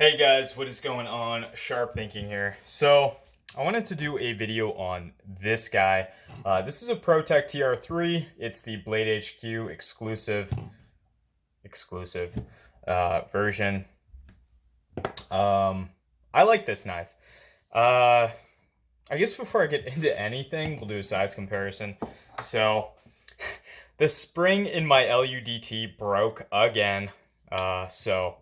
Hey guys, what is going on? Sharp Thinking here. So, I wanted to do a video on this guy. This is a Protech tr3. It's the Blade HQ exclusive version. I like this knife. I guess before I get into anything, we'll do a size comparison. So, the spring in my LUDT broke again. So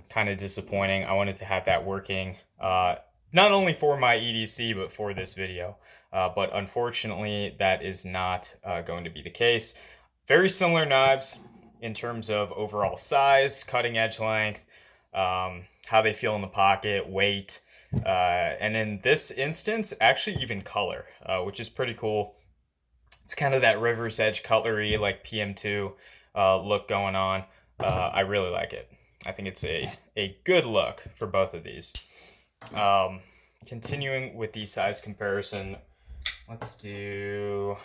kind of disappointing. I wanted to have that working not only for my EDC but for this video. But unfortunately, that is not going to be the case. Very similar knives in terms of overall size, cutting edge length, how they feel in the pocket, weight, and in this instance, actually even color, which is pretty cool. It's kind of that river's edge cutlery, like PM2 look going on. I really like it. I think it's a good look for both of these. Continuing with the size comparison, let's do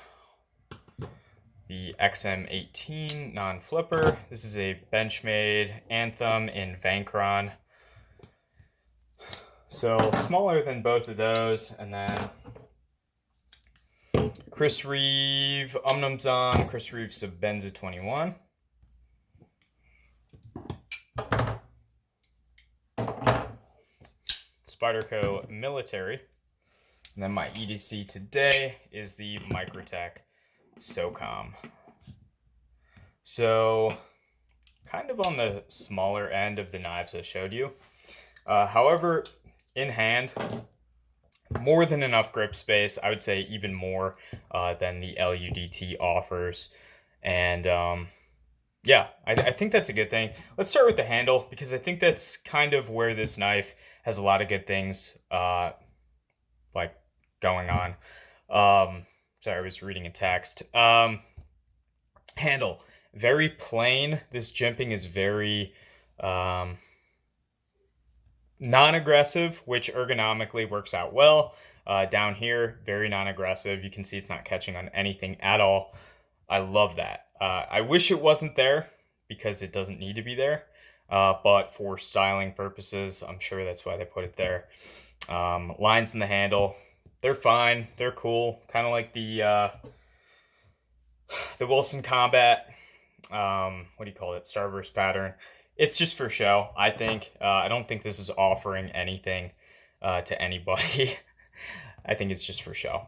the XM18 non-flipper. This is a Benchmade Anthem in Vancron. So smaller than both of those, and then Chris Reeve Umnumzon, Chris Reeve Sabenza 21. Spyderco Military. And then my EDC today is the Microtech SOCOM. So, kind of on the smaller end of the knives I showed you. However, in hand, more than enough grip space. I would say even more than the LUDT offers. And yeah, I think that's a good thing. Let's start with the handle, because I think that's kind of where this knife has a lot of good things like going on. Sorry, I was reading a text. Handle, very plain. This jimping is very non-aggressive, which ergonomically works out well. Down here, very non-aggressive. You can see it's not catching on anything at all. I love that. I wish it wasn't there, because it doesn't need to be there. But for styling purposes, I'm sure that's why they put it there. Lines in the handle, they're fine. They're cool. Kind of like the Wilson Combat, what do you call it? Starburst pattern. It's just for show, I think. I don't think this is offering anything to anybody. I think it's just for show.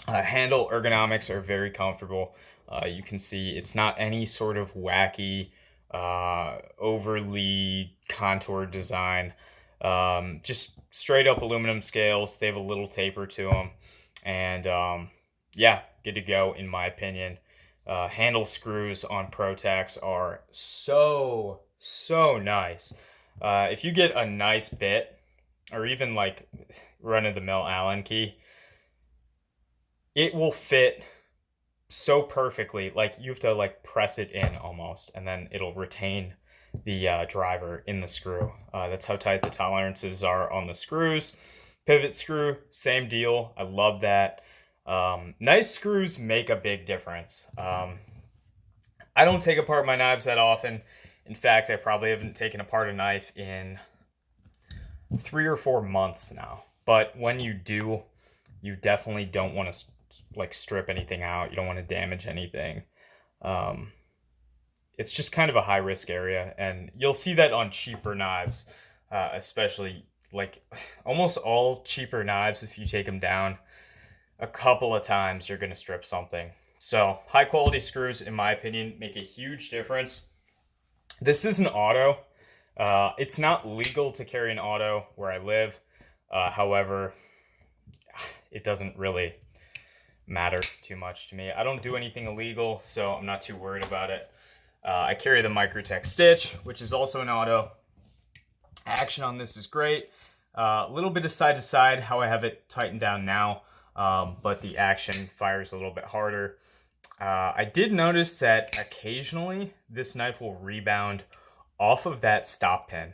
Handle ergonomics are very comfortable. You can see it's not any sort of wacky, overly contoured design. Just straight up aluminum scales. They have a little taper to them. And yeah, good to go in my opinion. Handle screws on Protechs are so nice. If you get a nice bit, or even like run-of-the-mill Allen key, it will fit so perfectly. Like, you have to like press it in almost, and then it'll retain the driver in the screw. That's how tight the tolerances are on the screws. Pivot screw, same deal. I love that. Nice screws make a big difference. I don't take apart my knives that often. In fact, I probably haven't taken apart a knife in 3 or 4 months now. But when you do, you definitely don't want to like strip anything out. You don't want to damage anything. It's just kind of a high risk area, and you'll see that on cheaper knives, especially like almost all cheaper knives. If you take them down a couple of times, you're going to strip something. So high quality screws, in my opinion, make a huge difference. This is an auto. It's not legal to carry an auto where I live. However, it doesn't really matter too much to me. I don't do anything illegal, so I'm not too worried about it. I carry the Microtech Stitch, which is also an auto. Action on this is great. A little bit of side to side, how I have it tightened down now. But the action fires a little bit harder. I did notice that occasionally this knife will rebound off of that stop pin,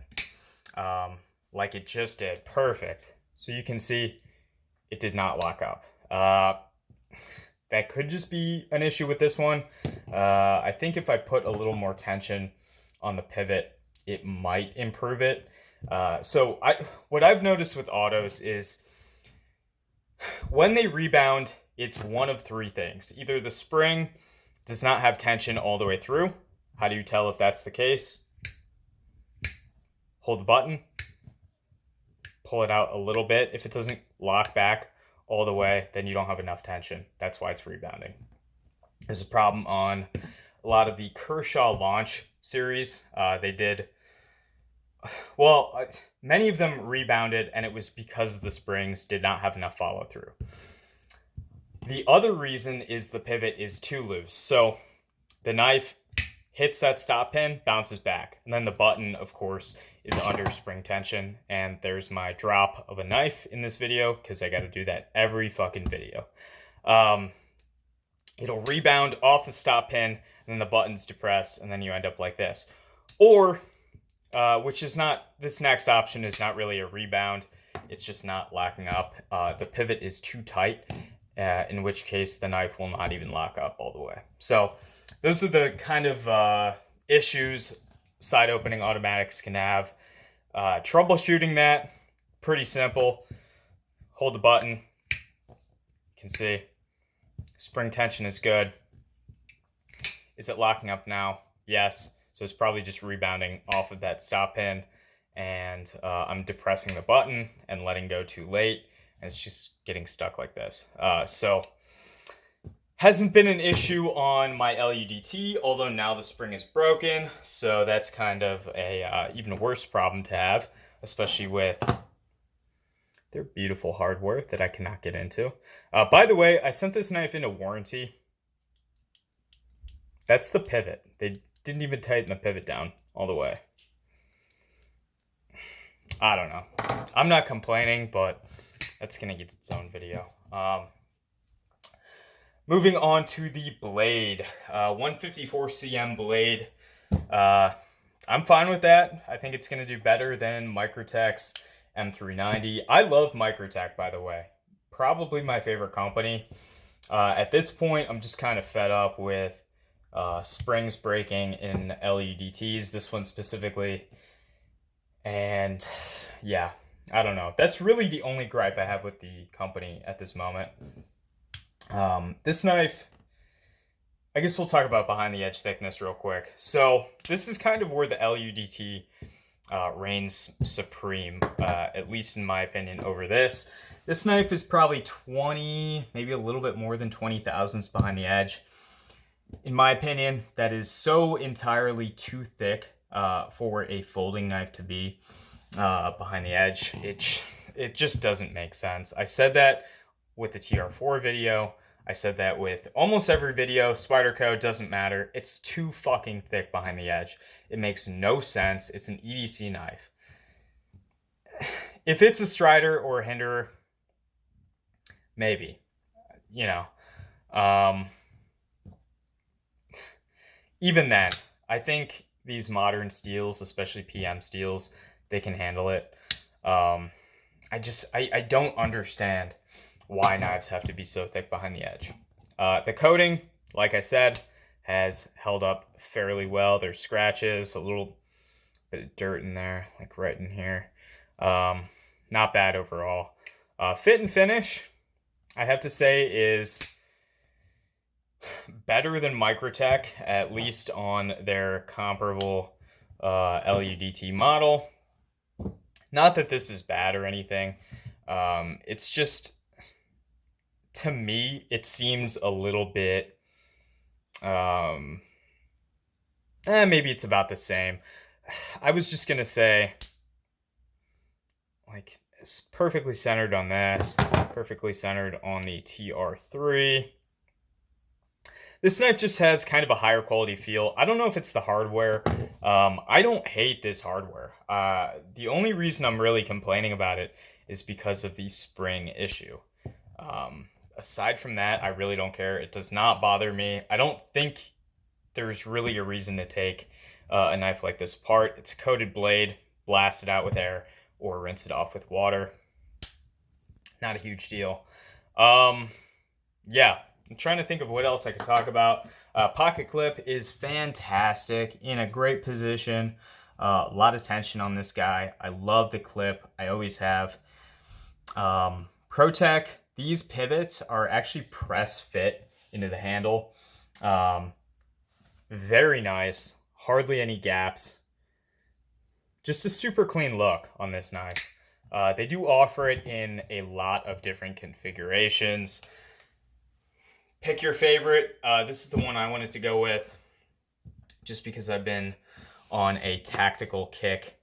like it just did. Perfect. So you can see it did not lock up. That could just be an issue with this one. I think if I put a little more tension on the pivot, it might improve it. So what I've noticed with autos is when they rebound, it's one of three things. Either the spring does not have tension all the way through. How do you tell if that's the case? Hold the button, pull it out a little bit. If it doesn't lock back all the way, then you don't have enough tension. That's why it's rebounding. There's a problem on a lot of the Kershaw launch series. They did, well, many of them rebounded, and it was because the springs did not have enough follow through. The other reason is the pivot is too loose. So the knife hits that stop pin, bounces back. And then the button, of course, is under spring tension. And there's my drop of a knife in this video, because I got to do that every fucking video. It'll rebound off the stop pin, and then the button's depressed, and then you end up like this. Or, which is not, this next option is not really a rebound. It's just not locking up. The pivot is too tight, in which case the knife will not even lock up all the way. So those are the kind of issues side opening automatics can have. Troubleshooting that, pretty simple. Hold the button. You can see spring tension is good. Is it locking up now? Yes. So it's probably just rebounding off of that stop pin, and I'm depressing the button and letting go too late, and it's just getting stuck like this. So hasn't been an issue on my LUDT, although now the spring is broken, so that's kind of a even worse problem to have, especially with their beautiful hardware that I cannot get into. By the way, I sent this knife into warranty. That's the pivot. They didn't even tighten the pivot down all the way. I don't know. I'm not complaining, but that's going to get its own video. Moving on to the blade. 154 cm blade. I'm fine with that. I think it's going to do better than Microtech's M390. I love Microtech, by the way. Probably my favorite company. At this point, I'm just kind of fed up with springs breaking in LUDTs, this one specifically. And yeah, I don't know. That's really the only gripe I have with the company at this moment. This knife, I guess we'll talk about behind the edge thickness real quick. So this is kind of where the LUDT reigns supreme, at least in my opinion, over this. This knife is probably 20, maybe a little bit more than 20 thousandths behind the edge. In my opinion, that is so entirely too thick for a folding knife to be behind the edge. It just doesn't make sense. I said that with the TR4 video. I said that with almost every video. Spyderco, doesn't matter. It's too fucking thick behind the edge. It makes no sense. It's an EDC knife. If it's a strider or a hinderer, maybe. You know. Even then, I think these modern steels, especially PM steels, they can handle it. I don't understand why knives have to be so thick behind the edge. The coating, like I said, has held up fairly well. There's scratches, a little bit of dirt in there, like right in here. Not bad overall. Fit and finish, I have to say, is better than Microtech, at least on their comparable LUDT model. Not that this is bad or anything. It's just, to me, it seems a little bit, maybe it's about the same. I was just gonna say, like, it's perfectly centered on this, perfectly centered on the TR3. This knife just has kind of a higher quality feel. I don't know if it's the hardware. I don't hate this hardware. The only reason I'm really complaining about it is because of the spring issue. Aside from that, I really don't care. It does not bother me. I don't think there's really a reason to take a knife like this apart. It's a coated blade, blast it out with air, or rinse it off with water. Not a huge deal. Yeah. I'm trying to think of what else I could talk about. Pocket clip is fantastic, in a great position. A lot of tension on this guy. I love the clip. I always have. Protech, these pivots are actually press fit into the handle. Very nice. Hardly any gaps. Just a super clean look on this knife. They do offer it in a lot of different configurations. Pick your favorite. This is the one I wanted to go with just because I've been on a tactical kick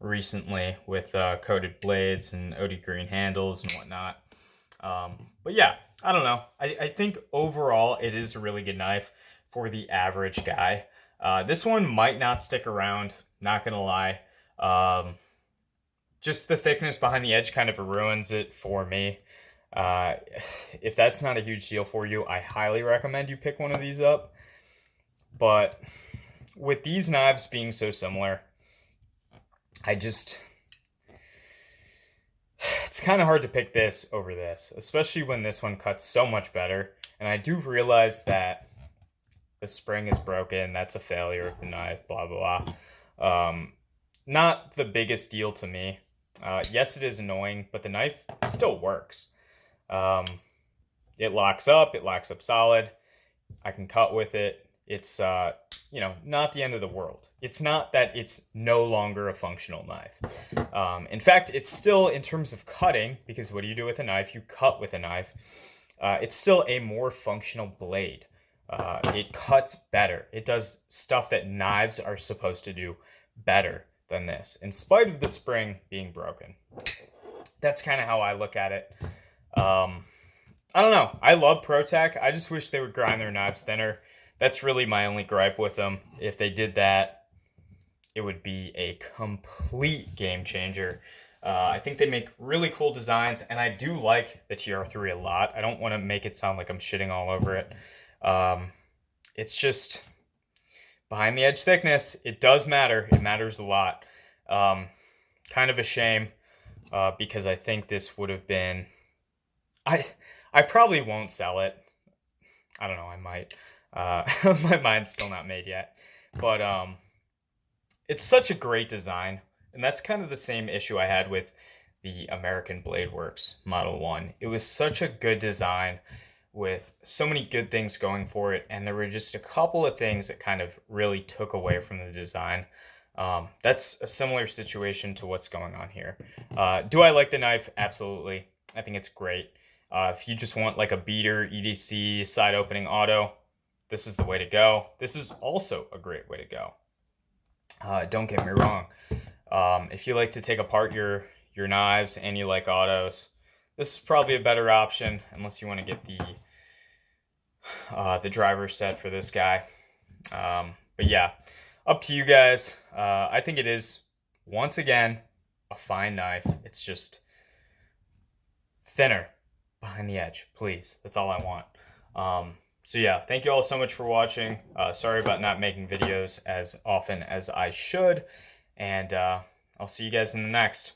recently with coated blades and OD green handles and whatnot. But yeah, I don't know. I think overall it is a really good knife for the average guy. This one might not stick around, not gonna lie. Just the thickness behind the edge kind of ruins it for me. If that's not a huge deal for you, I highly recommend you pick one of these up. But with these knives being so similar, it's kind of hard to pick this over this, especially when this one cuts so much better. And I do realize that the spring is broken. That's a failure of the knife, blah, blah, blah. Not the biggest deal to me. Yes, it is annoying, but the knife still works. It locks up solid. I can cut with it. It's, not the end of the world. It's not that it's no longer a functional knife. In fact, it's still, in terms of cutting, because what do you do with a knife? You cut with a knife. It's still a more functional blade. It cuts better. It does stuff that knives are supposed to do better than this, in spite of the spring being broken. That's kind of how I look at it. I don't know. I love Protech. I just wish they would grind their knives thinner. That's really my only gripe with them. If they did that, it would be a complete game changer. I think they make really cool designs, and I do like the tr3 a lot. I don't want to make it sound like I'm shitting all over it. It's just behind the edge thickness. It does matter. It matters a lot. Kind of a shame because I think this would have been... I probably won't sell it. I don't know. I might. My mind's still not made yet. But it's such a great design. And that's kind of the same issue I had with the American Blade Works Model 1. It was such a good design with so many good things going for it. And there were just a couple of things that kind of really took away from the design. That's a similar situation to what's going on here. Do I like the knife? Absolutely. I think it's great. If you just want like a beater, EDC, side opening auto, this is the way to go. This is also a great way to go. Don't get me wrong. If you like to take apart your knives and you like autos, this is probably a better option, unless you want to get the driver set for this guy. But yeah, up to you guys. I think it is, once again, a fine knife. It's just thinner behind the edge, please. That's all I want. So yeah, thank you all so much for watching. Sorry about not making videos as often as I should. And I'll see you guys in the next.